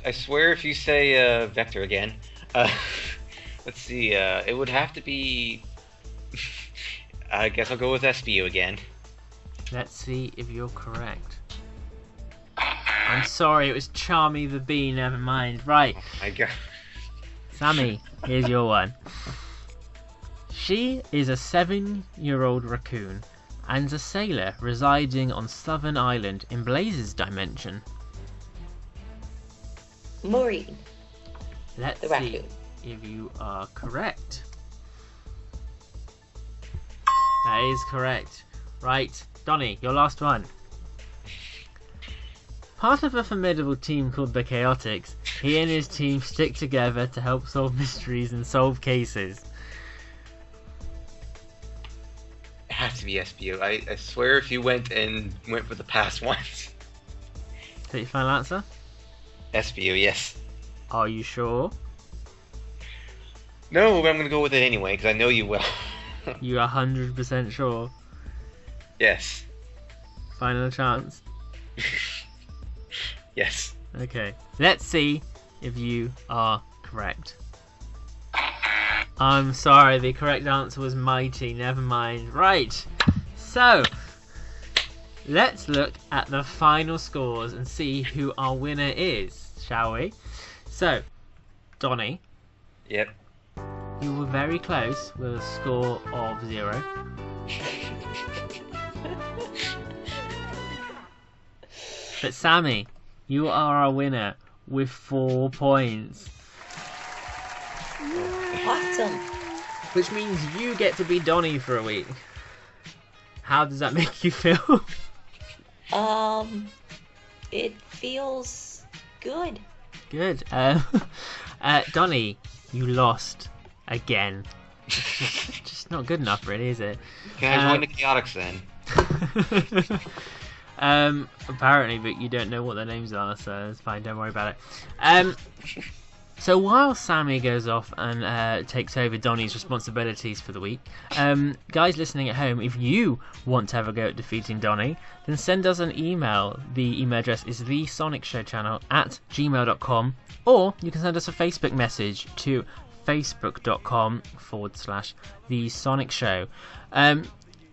I swear if you say Vector again. Let's see, it would have to be... I guess I'll go with Espio again. Let's see if you're correct. I'm sorry, it was Charmy the Bee, never mind. Right, Oh my god. Sammy, here's your one. She is a 7-year-old raccoon and a sailor residing on Southern Island in Blaze's dimension. Maureen. Let's The see raccoon. if you are correct. That is correct. Right, Donnie, your last one. Part of a formidable team called the Chaotix, he and his team stick together to help solve mysteries and solve cases. It has to be Espio. I swear if you went for the past ones. Is that your final answer? Espio, yes. Are you sure? No, but I'm gonna go with it anyway, because I know you will. You are 100% sure? Yes. Final chance? Yes. Okay, let's see if you are correct. I'm sorry, the correct answer was Mighty, never mind. Right, so let's look at the final scores and see who our winner is, shall we? So, Donnie, Yep. you were very close with a score of 0. But Sammy, you are our winner with 4 points. Awesome. Which means you get to be Donnie for a week. How does that make you feel? It feels good. Good. Donnie, you lost again. Just not good enough, really, is it? Can I join the Chaotix then? Apparently, but you don't know what their names are, so it's fine. Don't worry about it. So while Sammy goes off and takes over Donnie's responsibilities for the week, guys listening at home, if you want to have a go at defeating Donnie, then send us an email. The email address is thesonicsshowchannel@gmail.com, or you can send us a Facebook message to facebook.com/thesonicshow.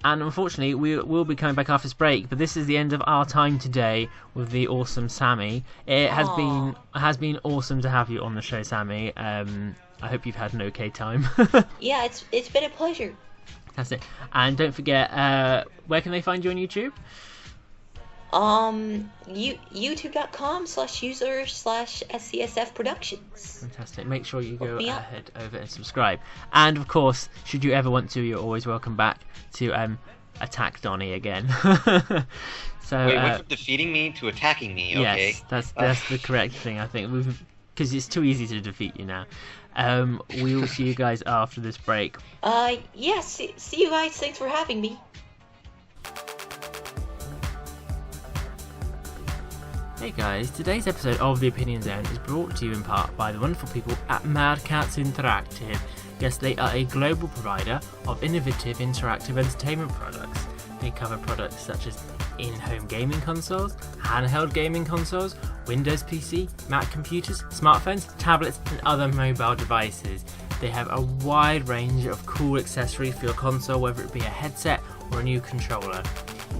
And unfortunately, we will be coming back after this break. But this is the end of our time today with the awesome Sammy. It has been awesome to have you on the show, Sammy. I hope you've had an okay time. Yeah, it's been a pleasure. That's it. And don't forget, where can they find you on YouTube? youtube.com/user/SCSF Productions. Fantastic. Make sure you go ahead over and subscribe. And of course, should you ever want to, you're always welcome back to attack Donnie again. So wait, went from defeating me to attacking me. Okay. Yes, that's the correct thing, I think. Because it's too easy to defeat you now. We will see you guys after this break. Yes. See you guys. Thanks for having me. Hey guys, today's episode of The Opinion Zone is brought to you in part by the wonderful people at Mad Cats Interactive. Yes, they are a global provider of innovative interactive entertainment products. They cover products such as in-home gaming consoles, handheld gaming consoles, Windows PC, Mac computers, smartphones, tablets and other mobile devices. They have a wide range of cool accessories for your console, whether it be a headset or a new controller.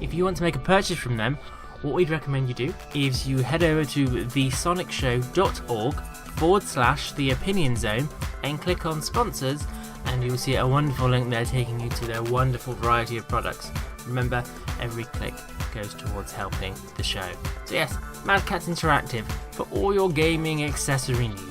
If you want to make a purchase from them, what we'd recommend you do is you head over to thesonicshow.org/theopinionzone and click on sponsors, and you'll see a wonderful link there taking you to their wonderful variety of products. Remember, every click goes towards helping the show. So yes, Mad Cats Interactive for all your gaming accessory needs.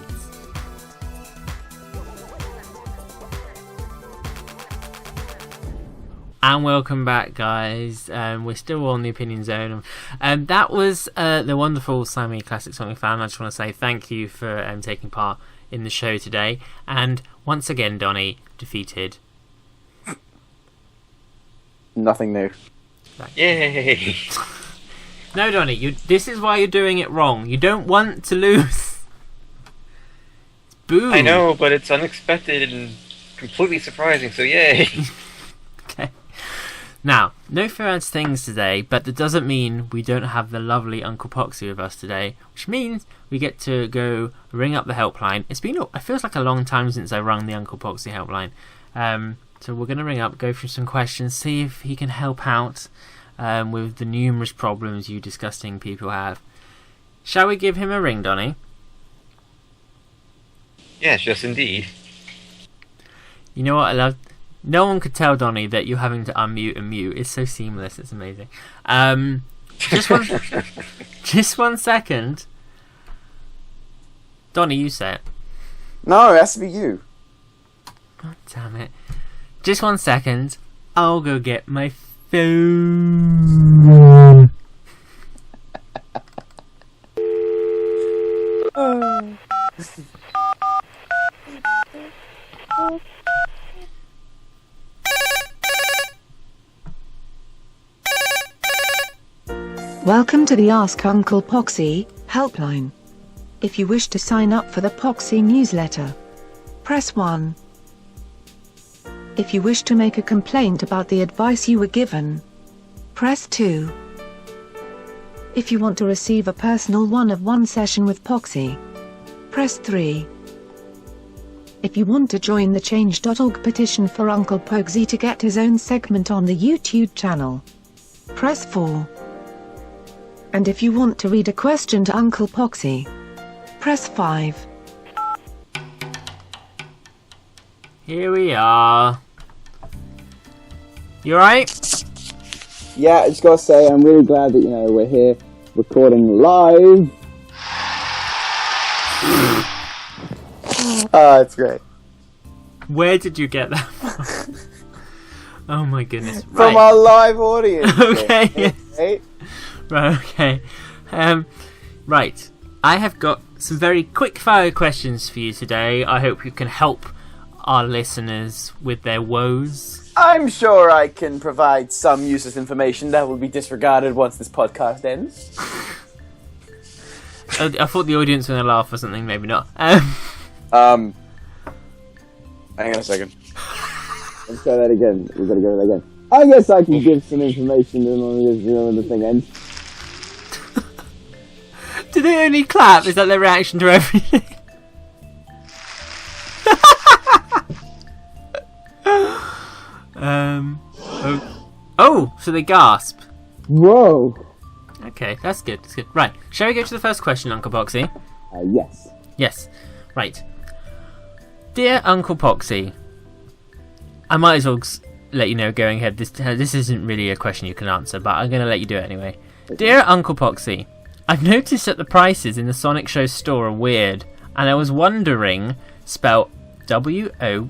And welcome back, guys. We're still on the Opinion Zone. That was the wonderful SammyClassicSonicFan. I just want to say thank you for taking part in the show today. And once again, Donnie defeated. Nothing new. Yay! No, Donnie. This is why you're doing it wrong. You don't want to lose. Boo! I know, but it's unexpected and completely surprising. So yay! Okay. Now, no fair things today, but that doesn't mean we don't have the lovely Uncle Poxxy with us today, which means we get to go ring up the helpline. It feels like a long time since I rung the Uncle Poxxy helpline. So we're going to ring up, go through some questions, see if he can help out with the numerous problems you disgusting people have. Shall we give him a ring, Donnie? Yes, yes indeed. You know what I love? No one could tell Donnie that you're having to unmute and mute. It's so seamless. It's amazing. Just one second. Donnie, you say it. No, it has to be you. God damn it. Just one second. I'll go get my phone. Welcome to the Ask Uncle Poxxy helpline. If you wish to sign up for the Poxxy newsletter, press 1. If you wish to make a complaint about the advice you were given, press 2. If you want to receive a personal one-of-one session with Poxxy, press 3. If you want to join the Change.org petition for Uncle Poxxy to get his own segment on the YouTube channel, press 4. And if you want to read a question to Uncle Poxxy, press 5. Here we are. You alright? Yeah, I just gotta say, I'm really glad that we're here recording live. It's great. Where did you get that from? Oh my goodness. From our live audience. Okay. Right? Right, okay. Right. I have got some very quick fire questions for you today. I hope you can help our listeners with their woes. I'm sure I can provide some useless information that will be disregarded once this podcast ends. I thought the audience were going to laugh or something, maybe not. Hang on a second. Let's try that again. We've got to go that again. I guess I can give some information when the thing ends. Do they only clap? Is that their reaction to everything? So they gasp. Whoa. Okay, that's good. That's good. Right, shall we go to the first question, Uncle Poxxy? Yes. Yes. Right. Dear Uncle Poxxy, I might as well let you know going ahead. This isn't really a question you can answer, but I'm going to let you do it anyway. Dear Uncle Poxxy, I've noticed that the prices in the Sonic Show store are weird, and I was wondering, spelled WONDER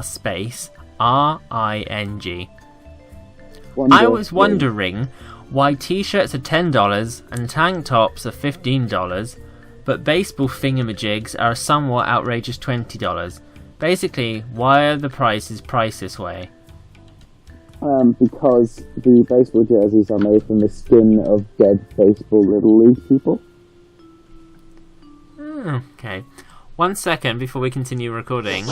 space RING. I was wondering why t-shirts are $10 and tank tops are $15, but baseball thingamajigs are a somewhat outrageous $20. Basically, why are the prices priced this way? Because the baseball jerseys are made from the skin of dead baseball Little League people. Okay. 1 second before we continue recording.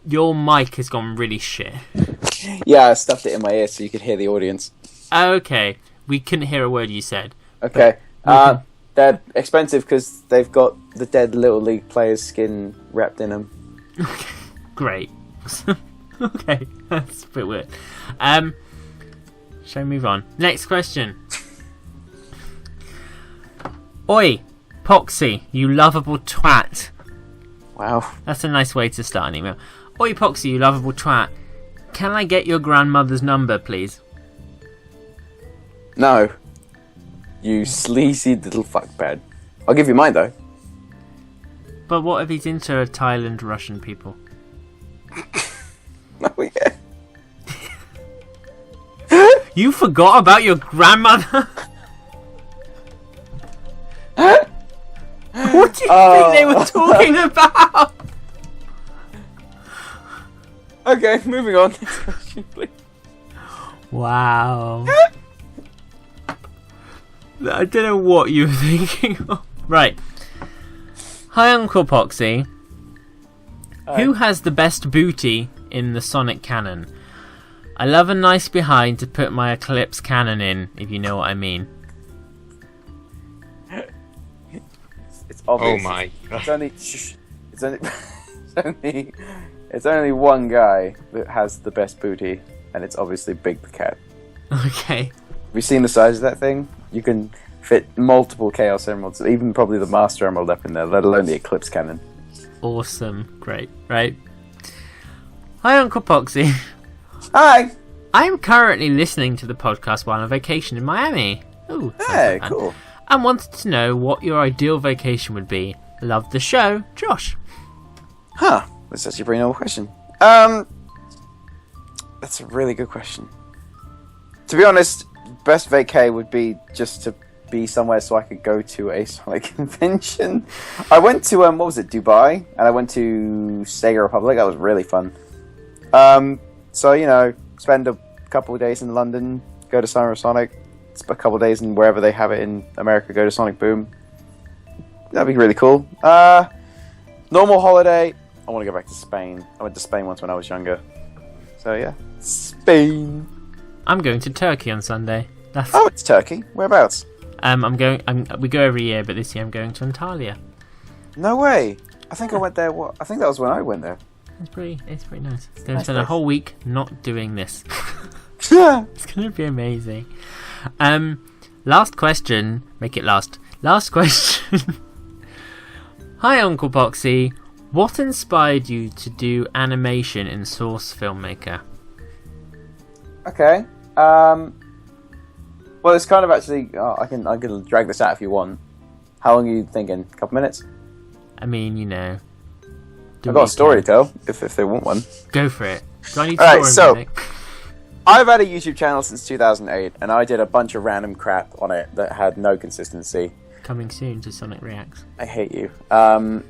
Your mic has gone really shit. Yeah, I stuffed it in my ear so you could hear the audience. Okay. We couldn't hear a word you said. Okay. They're expensive because they've got the dead Little League players' skin wrapped in them. Okay. Great. Okay. That's a bit weird. Shall we move on? Next question. Oi, Poxxy, you lovable twat. Wow. That's a nice way to start an email. Oi, Poxxy, you lovable twat. Can I get your grandmother's number, please? No. You sleazy little fuckbag. I'll give you mine, though. But what if he's into Thailand Russian people? Oh, yeah. You forgot about your grandmother? What do you think they were talking about? Okay, moving on. Next question, please. Wow. I don't know what you were thinking of. Right. Hi, Uncle Poxxy. Who has the best booty in the Sonic canon? I love a nice behind to put my Eclipse cannon in, if you know what I mean. It's obvious. Oh my god. It's only one guy that has the best booty, and it's obviously Big the Cat. Okay. Have you seen the size of that thing? You can fit multiple Chaos Emeralds, even probably the Master Emerald up in there, let alone the Eclipse Cannon. Awesome. Great. Right. Hi, Uncle Poxxy. Hi! I am currently listening to the podcast while on vacation in Miami. Ooh, Hey, cool. And wanted to know what your ideal vacation would be. Love the show, Josh. Huh. That's actually a pretty normal question. That's a really good question. To be honest, best vacay would be just to be somewhere so I could go to a Sonic convention. I went to, what was it, Dubai? And I went to Sega Republic. That was really fun. So, you know, spend a couple of days in London, go to Summer of Sonic, spend a couple of days in wherever they have it in America, go to Sonic Boom. That'd be really cool. Normal holiday, I want to go back to Spain. I went to Spain once when I was younger. So, yeah. Spain. I'm going to Turkey on Sunday. Oh, it's Turkey. Whereabouts? We go every year, but this year I'm going to Antalya. No way. I think I went there. I think that was when I went there. It's pretty nice. It's going to spend a whole week not doing this. Yeah. It's going to be amazing. Last question. Make it last. Last question. Hi, Uncle Poxxy. What inspired you to do animation in Source Filmmaker? Okay. Well, it's kind of actually. I can drag this out if you want. How long are you thinking? A couple minutes? I mean, you know. I've got a story to tell if they want one. Go for it. Do I need Alright, story music? I've had a YouTube channel since 2008, and I did a bunch of random crap on it that had no consistency. Coming soon to Sonic Reacts. I hate you. And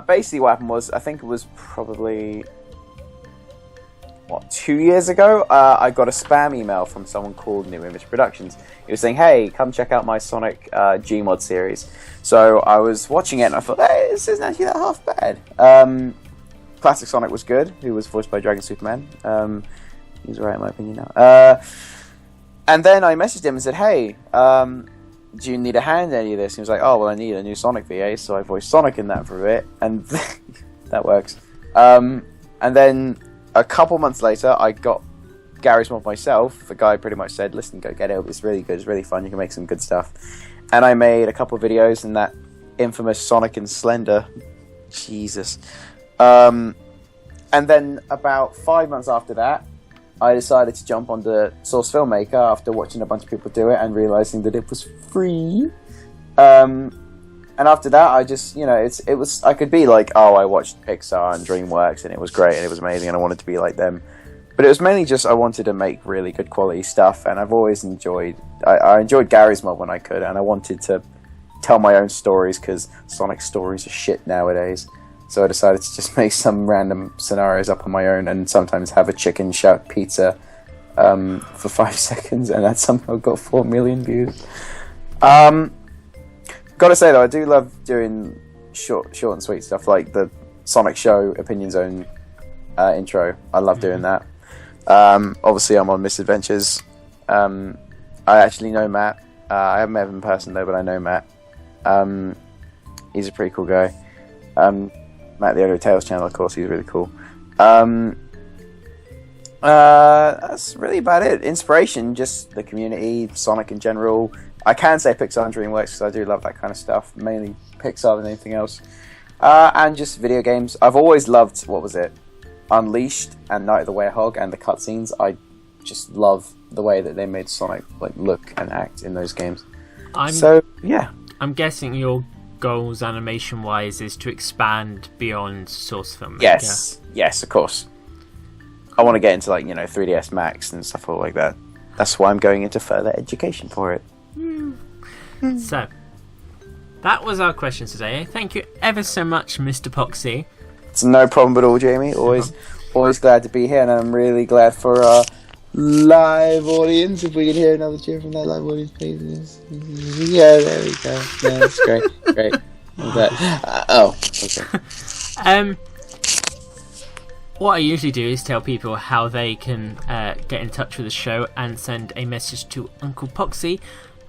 basically what happened was, I think it was probably 2 years ago, I got a spam email from someone called New Image Productions. He was saying, hey, come check out my Sonic Gmod series. So I was watching it and I thought, hey, this isn't actually that half bad. Classic Sonic was good, who was voiced by Dragon Superman. He's right in my opinion now. And then I messaged him and said, hey, do you need a hand in any of this? He was like, oh, well, I need a new Sonic VA, so I voiced Sonic in that for a bit, and that works. And then a couple months later, I got Gary's Mod myself. The guy pretty much said, listen, go get it, it's really good, it's really fun, you can make some good stuff. And I made a couple of videos in that infamous Sonic and Slender. Jesus. And then about 5 months after that, I decided to jump onto Source Filmmaker after watching a bunch of people do it and realizing that it was free. And after that, I just, you know, it was. I could be like, oh, I watched Pixar and DreamWorks and it was great and it was amazing and I wanted to be like them. But it was mainly just I wanted to make really good quality stuff, and I've always enjoyed. I enjoyed Gary's Mod when I could, and I wanted to tell my own stories because Sonic stories are shit nowadays. So I decided to just make some random scenarios up on my own and sometimes have a chicken shout pizza for 5 seconds, and that somehow got 4 million views. Gotta say though, I do love doing short and sweet stuff like the Sonic Show Opinion Zone intro. I love doing that. Obviously I'm on Misadventures. I actually know Matt. I haven't met him in person though, but I know Matt. He's a pretty cool guy. Matt the Other Tales channel, of course, he's really cool. That's really about it. Inspiration, just the community, Sonic in general. I can say Pixar and DreamWorks because I do love that kind of stuff. Mainly Pixar than anything else. And just video games. I've always loved, what was it? Unleashed and Night of the Werehog and the cutscenes. I just love the way that they made Sonic like look and act in those games. I'm guessing your goals animation wise is to expand beyond Source Filmmaker. Yes, of course. I want to get into 3ds Max and stuff like that. That's why I'm going into further education for it. So that was our questions today. Thank you ever so much, Mr. Poxxy. It's no problem at all, Jamie. Always glad to be here, and I'm really glad for our live audience. If we can hear another cheer from that live audience, please. Yeah, there we go. Yeah, that's great. Okay. What I usually do is tell people how they can get in touch with the show and send a message to Uncle Poxxy.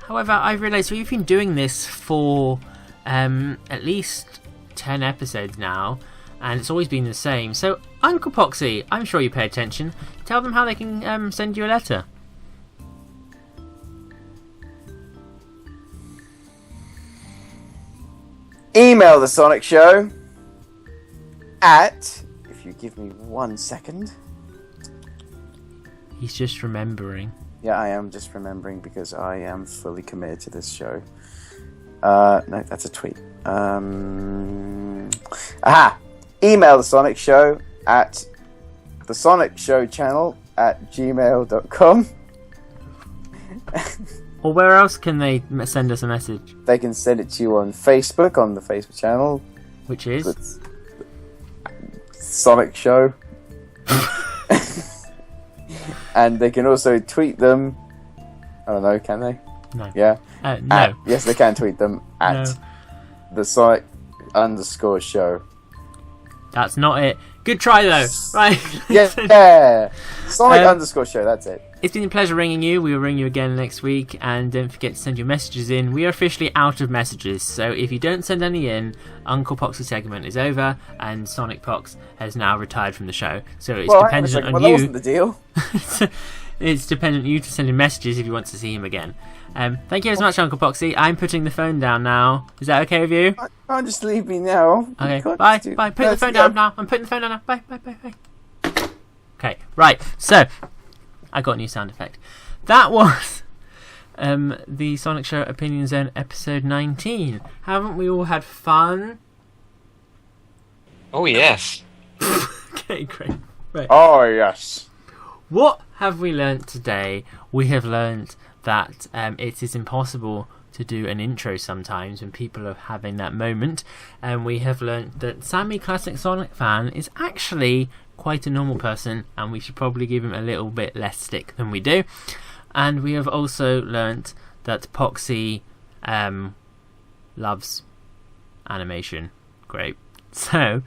However, I've realised we've been doing this for at least 10 episodes now, and it's always been the same. So, Uncle Poxxy, I'm sure you pay attention. Tell them how they can send you a letter. Email the Sonic Show at... If you give me 1 second. He's just remembering. Yeah, I am just remembering because I am fully committed to this show. No, that's a tweet. Email the Sonic Show at the Sonic Show channel at gmail.com. Or where else can they send us a message? They can send it to you on Facebook, on the Facebook channel. Which is? It's Sonic Show. And they can also tweet them. I don't know, can they? No. Yeah? No. Yes, they can tweet them at the Sonic _show. That's not it. Good try though. Right. Yeah. Sonic _show, that's it. It's been a pleasure ringing you. We will ring you again next week, and don't forget to send your messages in. We are officially out of messages, so if you don't send any in, Uncle Poxxy's segment is over, and Sonic Pox has now retired from the show. So it's dependent on you. That wasn't the deal. It's dependent on you to send in messages if you want to see him again. Thank you as much, Uncle Poxxy. I'm putting the phone down now. Is that okay with you? Can't just leave me now. Okay, bye. Put the phone down now. I'm putting the phone down now. Bye. Okay, right. So, I got a new sound effect. That was the Sonic Show Opinion Zone episode 19. Haven't we all had fun? Oh, yes. Okay, great. Right. Oh, yes. What have we learnt today? We have learnt that it is impossible to do an intro sometimes when people are having that moment, and we have learnt that SammyClassicSonicFan is actually quite a normal person, and we should probably give him a little bit less stick than we do. And we have also learnt that Poxxy loves animation. Great. So,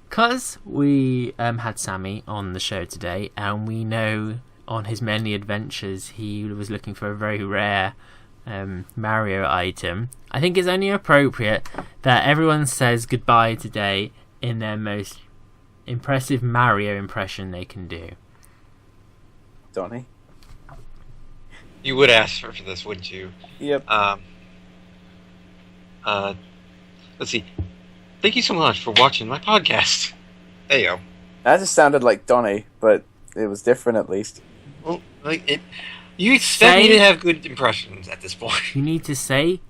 because we had Sammy on the show today, and we know on his many adventures he was looking for a very rare Mario item, I think it's only appropriate that everyone says goodbye today in their most impressive Mario impression they can do. Donnie? You would ask for this, wouldn't you? Yep. Let's see. Thank you so much for watching my podcast. There you go. That just sounded like Donnie, but it was different at least. Well, you expect me to have good impressions at this point. You need to say,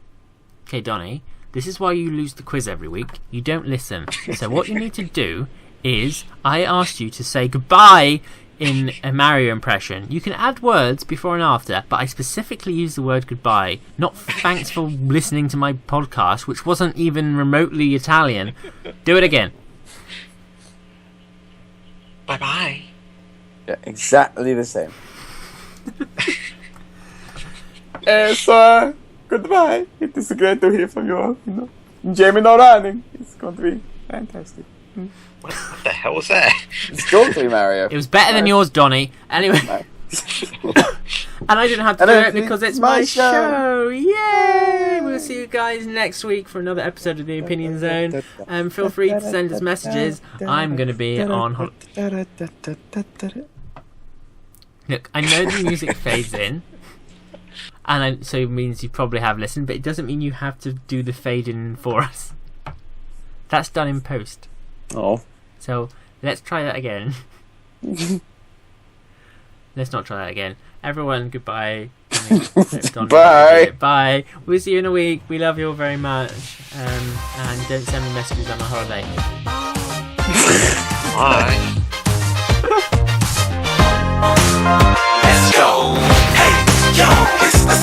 okay, Donnie, this is why you lose the quiz every week. You don't listen. So what you need to do is, I asked you to say goodbye in a Mario impression. You can add words before and after, but I specifically used the word goodbye, not thanks for listening to my podcast, which wasn't even remotely Italian. Do it again. Bye-bye. Yeah, exactly the same. Goodbye. It is great to hear from you all. Jamie no running. It's going to be fantastic. What the hell was that? It's going to be Mario. It was better than yours, Donnie. Anyway. And I didn't have to do it because it's my show. Yay! We'll see you guys next week for another episode of the Opinion Zone. Feel free to send us messages. I'm going to be on Look, I know the music fades in, and so it means you probably have listened, but it doesn't mean you have to do the fade in for us. That's done in post. Oh. So let's try that again. Let's not try that again. Everyone, goodbye. Bye. Bye. We'll see you in a week. We love you all very much. And don't send me messages on my holiday. Bye. Let's go. Hey, yo, it's the